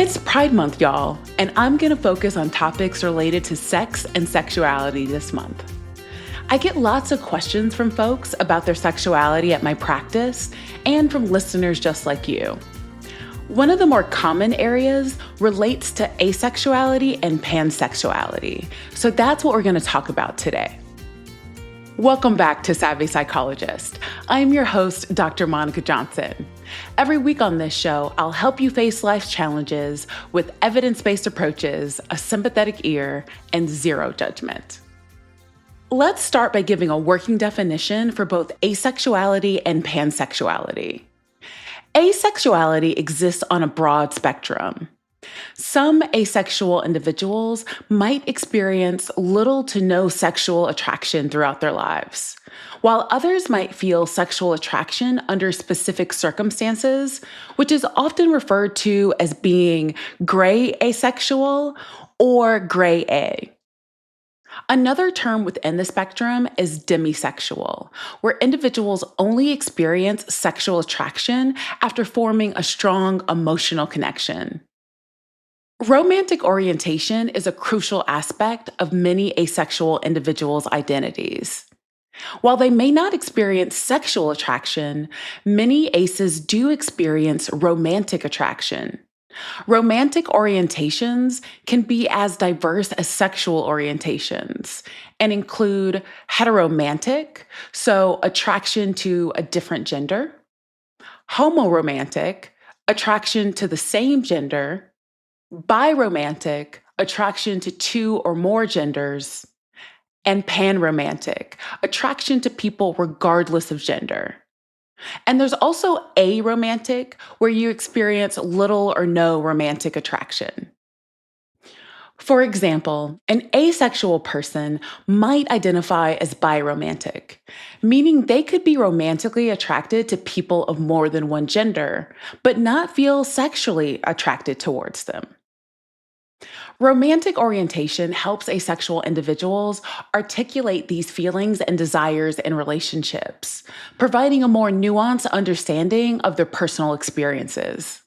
It's Pride Month, y'all, and I'm going to focus on topics related to sex and sexuality this month. I get lots of questions from folks about their sexuality at my practice and from listeners just like you. One of the more common areas relates to asexuality and pansexuality, so that's what we're going to talk about today. Welcome back to Savvy Psychologist. I'm your host, Dr. Monica Johnson. Every week on this show, I'll help you face life's challenges with evidence-based approaches, a sympathetic ear, and zero judgment. Let's start by giving a working definition for both asexuality and pansexuality. Asexuality exists on a broad spectrum. Some asexual individuals might experience little to no sexual attraction throughout their lives, while others might feel sexual attraction under specific circumstances, which is often referred to as being gray asexual or gray A. Another term within the spectrum is demisexual, where individuals only experience sexual attraction after forming a strong emotional connection. Romantic orientation is a crucial aspect of many asexual individuals' identities. While they may not experience sexual attraction, many aces do experience romantic attraction. Romantic orientations can be as diverse as sexual orientations and include heteromantic, so attraction to a different gender, homoromantic, attraction to the same gender, biromantic, attraction to two or more genders, and panromantic, attraction to people regardless of gender. And there's also aromantic, where you experience little or no romantic attraction. For example, an asexual person might identify as biromantic, meaning they could be romantically attracted to people of more than one gender, but not feel sexually attracted towards them. Romantic orientation helps asexual individuals articulate these feelings and desires in relationships, providing a more nuanced understanding of their personal experiences.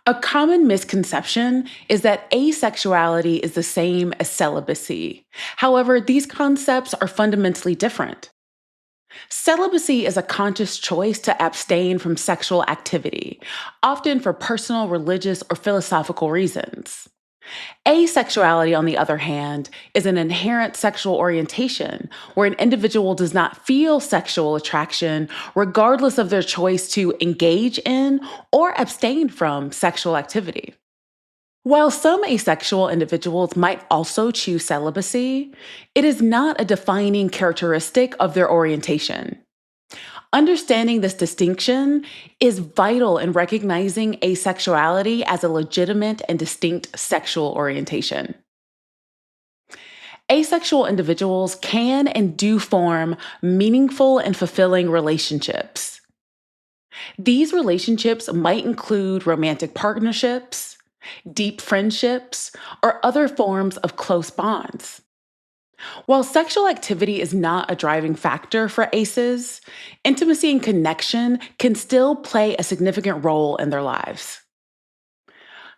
A common misconception is that asexuality is the same as celibacy. However, these concepts are fundamentally different. Celibacy is a conscious choice to abstain from sexual activity, often for personal, religious, or philosophical reasons. Asexuality, on the other hand, is an inherent sexual orientation where an individual does not feel sexual attraction regardless of their choice to engage in or abstain from sexual activity. While some asexual individuals might also choose celibacy, it is not a defining characteristic of their orientation. Understanding this distinction is vital in recognizing asexuality as a legitimate and distinct sexual orientation. Asexual individuals can and do form meaningful and fulfilling relationships. These relationships might include romantic partnerships, deep friendships, or other forms of close bonds. While sexual activity is not a driving factor for aces, intimacy and connection can still play a significant role in their lives.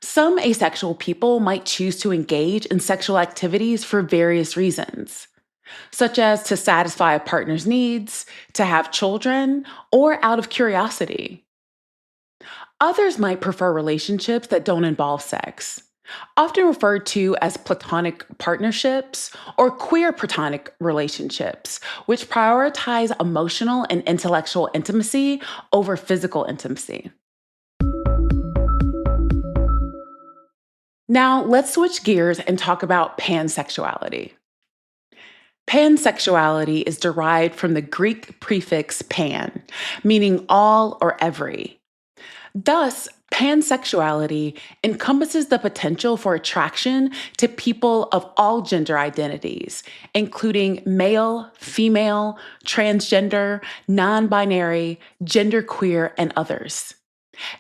Some asexual people might choose to engage in sexual activities for various reasons, such as to satisfy a partner's needs, to have children, or out of curiosity. Others might prefer relationships that don't involve sex, often referred to as platonic partnerships or queer platonic relationships, which prioritize emotional and intellectual intimacy over physical intimacy. Now, let's switch gears and talk about pansexuality. Pansexuality is derived from the Greek prefix pan, meaning all or every. Thus, pansexuality encompasses the potential for attraction to people of all gender identities, including male, female, transgender, non-binary, genderqueer, and others.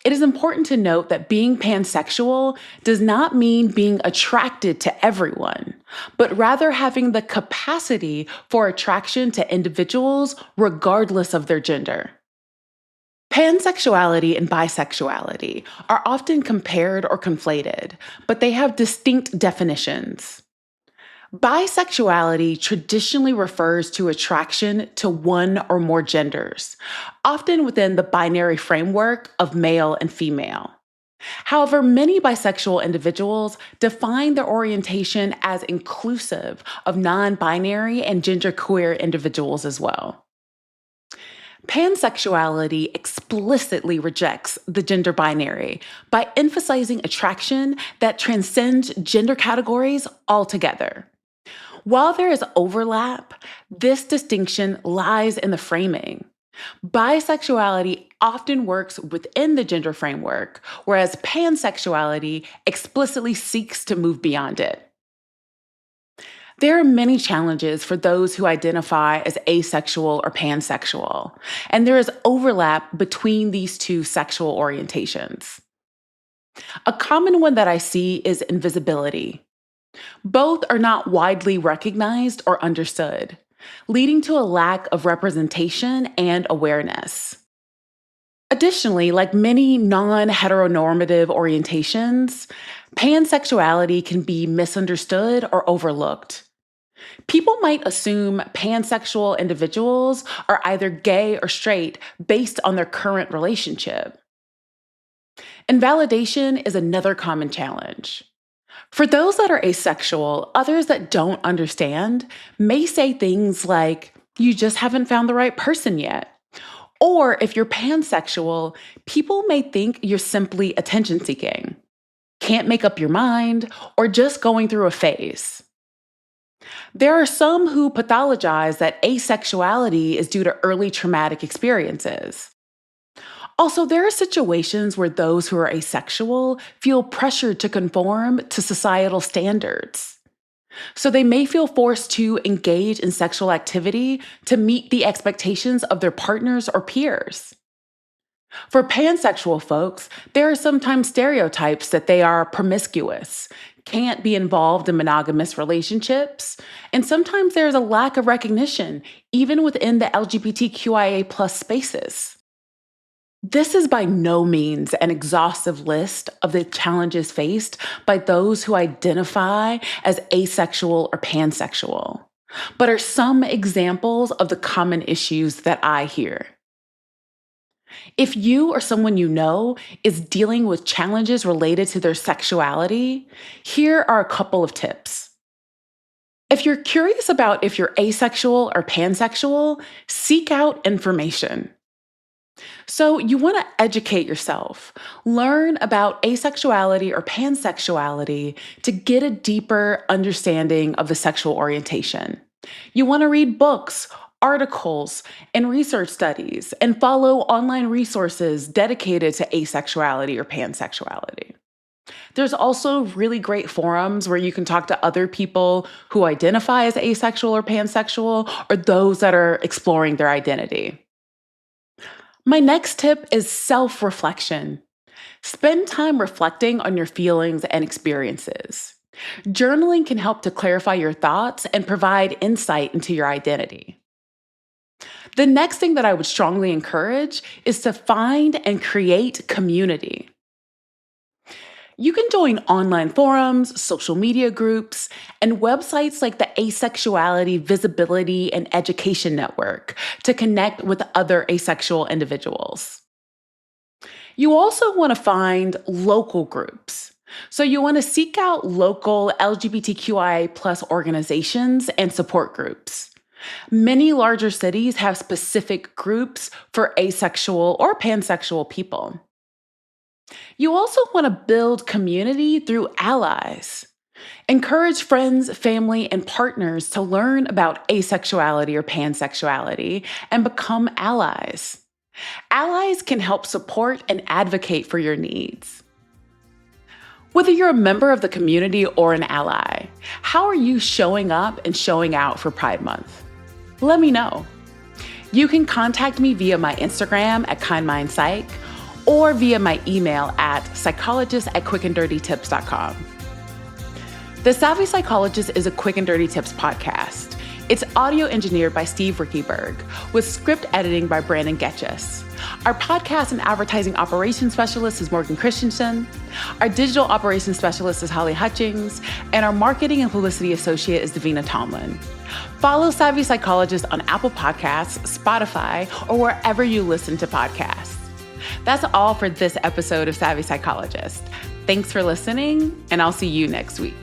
It is important to note that being pansexual does not mean being attracted to everyone, but rather having the capacity for attraction to individuals regardless of their gender. Pansexuality and bisexuality are often compared or conflated, but they have distinct definitions. Bisexuality traditionally refers to attraction to one or more genders, often within the binary framework of male and female. However, many bisexual individuals define their orientation as inclusive of non-binary and genderqueer individuals as well. Pansexuality explicitly rejects the gender binary by emphasizing attraction that transcends gender categories altogether. While there is overlap, this distinction lies in the framing. Bisexuality often works within the gender framework, whereas pansexuality explicitly seeks to move beyond it. There are many challenges for those who identify as asexual or pansexual, and there is overlap between these two sexual orientations. A common one that I see is invisibility. Both are not widely recognized or understood, leading to a lack of representation and awareness. Additionally, like many non-heteronormative orientations, pansexuality can be misunderstood or overlooked. People might assume pansexual individuals are either gay or straight based on their current relationship. Invalidation is another common challenge. For those that are asexual, others that don't understand may say things like, "You just haven't found the right person yet." Or if you're pansexual, people may think you're simply attention seeking, can't make up your mind, or just going through a phase. There are some who pathologize that asexuality is due to early traumatic experiences. Also, there are situations where those who are asexual feel pressured to conform to societal standards. So they may feel forced to engage in sexual activity to meet the expectations of their partners or peers. For pansexual folks, there are sometimes stereotypes that they are promiscuous, can't be involved in monogamous relationships, and sometimes there's a lack of recognition, even within the LGBTQIA+ spaces. This is by no means an exhaustive list of the challenges faced by those who identify as asexual or pansexual, but are some examples of the common issues that I hear. If you or someone you know is dealing with challenges related to their sexuality, here are a couple of tips. If you're curious about if you're asexual or pansexual, seek out information. So you want to educate yourself, learn about asexuality or pansexuality to get a deeper understanding of the sexual orientation. You want to read books, articles, and research studies, and follow online resources dedicated to asexuality or pansexuality. There's also really great forums where you can talk to other people who identify as asexual or pansexual, or those that are exploring their identity. My next tip is self-reflection. Spend time reflecting on your feelings and experiences. Journaling can help to clarify your thoughts and provide insight into your identity. The next thing that I would strongly encourage is to find and create community. You can join online forums, social media groups, and websites like the Asexuality Visibility and Education Network to connect with other asexual individuals. You also want to find local groups. So you want to seek out local LGBTQIA+ organizations and support groups. Many larger cities have specific groups for asexual or pansexual people. You also want to build community through allies. Encourage friends, family, and partners to learn about asexuality or pansexuality and become allies. Allies can help support and advocate for your needs. Whether you're a member of the community or an ally, how are you showing up and showing out for Pride Month? Let me know. You can contact me via my Instagram at KindMindPsych or via my email at psychologist@quickanddirtytips.com. The Savvy Psychologist is a quick and dirty tips podcast. It's audio engineered by Steve Rickyberg, with script editing by Brandon Getchus. Our podcast and advertising operations specialist is Morgan Christensen. Our digital operations specialist is Holly Hutchings. And our marketing and publicity associate is Davina Tomlin. Follow Savvy Psychologist on Apple Podcasts, Spotify, or wherever you listen to podcasts. That's all for this episode of Savvy Psychologist. Thanks for listening, and I'll see you next week.